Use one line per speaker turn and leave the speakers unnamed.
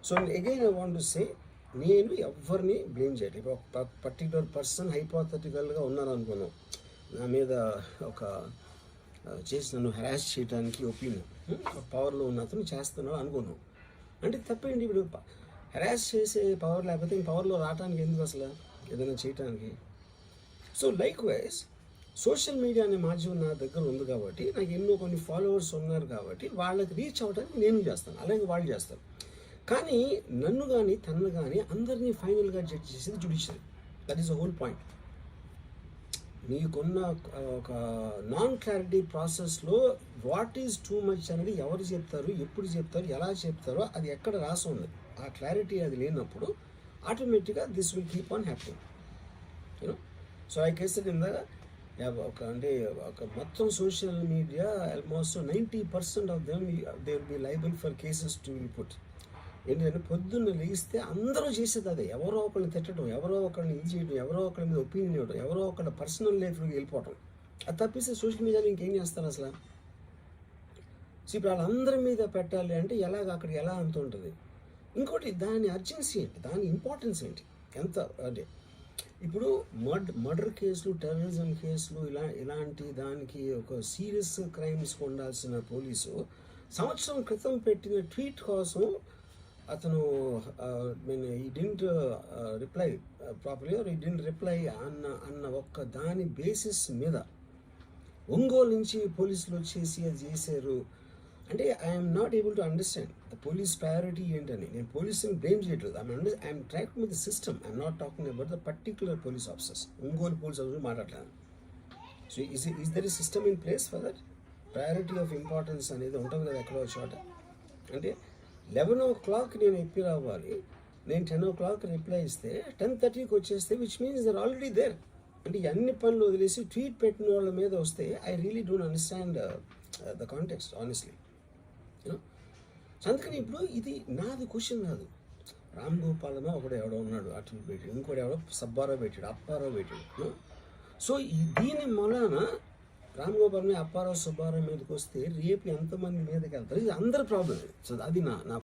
So again I want to say, నేను ఎవరిని blame చేయట్లేదు. ఇప్పుడు ఒక పర్టికులర్ పర్సన్ హైపోథెటికల్గా ఉన్నాను అనుకున్నాం, నా మీద ఒక చేసి నన్ను హెరాస్ చేయడానికి ఒపీనియన్ పవర్లో ఉన్న అతను చేస్తున్నాడు అనుకున్నాం. అంటే తప్పేంటి? ఇప్పుడు హెరాస్ చేసే పవర్ లేకపోతే ఇంక పవర్లో రావడానికి ఎందుకు అసలు ఏదైనా చేయటానికి? So like wise social media అనే మాధ్యమం నా దగ్గర ఉంది కాబట్టి, నాకు ఎన్నో కొన్ని ఫాలోవర్స్ ఉన్నారు కాబట్టి వాళ్ళకి రీచ్ అవ్వడానికి నేను చేస్తాను, అలాగే వాళ్ళు చేస్తారు. కానీ నన్ను కానీ తనను కానీ అందరినీ ఫైనల్గా జడ్జ్ చేసేది judiciary. That is the whole point. మీకున్న ఒక నాన్ క్లారిటీ ప్రాసెస్లో వాట్ ఈజ్ టూ మచ్ అనేది ఎవరు చెప్తారు, ఎప్పుడు చెప్తారు, ఎలా చెప్తారో అది ఎక్కడ రాసి ఉంది. ఆ క్లారిటీ అది లేనప్పుడు ఆటోమేటిక్గా this will keep on happening, you know. So I case ఇందాక ఒక మొత్తం social media almost 90% of them they will be liable for cases to will put. ఏంటంటే పొద్దున్న లేస్తే అందరూ చేసేది అదే, ఎవరో ఒకరిని తిట్టడం, ఎవరో ఒకరిని ఇది చేయడం, ఎవరో ఒకరి మీద ఒపీనియన్ ఇవ్వడం, ఎవరో ఒకరి పర్సనల్ లైఫ్లోకి వెళ్ళిపోవడం. అది తప్పిస్తే సోషల్ మీడియాలో ఇంకేం చేస్తారు అసలు? సో ఇప్పుడు వాళ్ళందరి మీద పెట్టాలి అంటే అక్కడికి ఎలా అంత ఉంటుంది? ఇంకోటి, దాని అర్జెన్సీ ఏంటి, దాని ఇంపార్టెన్స్ ఏంటి, ఎంత అంటే ఇప్పుడు మర్డర్ కేసులు, టెర్రరిజం కేసులు, ఇలాంటి దానికి ఒక సీరియస్ క్రైమ్స్కి ఉండాల్సిన పోలీసు సంవత్సరం క్రితం పెట్టిన ట్వీట్ కోసం అతను he didn't reply properly are he didn't reply అన్న ఒక్క దాని బేసిస్ మీద ఒంగోలు నుంచి పోలీసులు వచ్చేసి అది చేశారు అంటే I'm not able to understand the police priority ఏంటని. నేను పోలీసుని బ్లేమ్ చేయట్లేదు, I'm tracking with the system, I'm not talking about the particular police officers. Ongole police officer మాట్లాడలేదు. So is there a system in place for that? Priority of importance అనేది ఉంటుంది కదా ఎక్కడో చోట. అంటే 11 o'clock నేను ఎప్పి రావాలి, నేను 10 o'clock రిప్లై ఇస్తే 10:30కి వచ్చేస్తే which means they're already there. అంటే అన్ని పనులు వదిలేసి ట్వీట్ పెట్టిన వాళ్ళ మీద వస్తే I really don't understand the context honestly, you know. So అందుకని ఇప్పుడు ఇది నాది క్వశ్చన్ కాదు. రామ్ గోపాలనో ఒకడు ఎవడో ఉన్నాడు అటు పెట్టాడు, ఇంకోటి ఎవడో సబ్బారావు పెట్టాడు, అప్పారావు పెట్టాడు. సో దీని మూలాన రామ్ గోపాల్ని, అప్పారావు, సుబ్బారావు మీదకి వస్తే రేపు ఎంతమంది మీదకి వెళ్తారు? ఇది అందరి ప్రాబ్లం. సో అది నా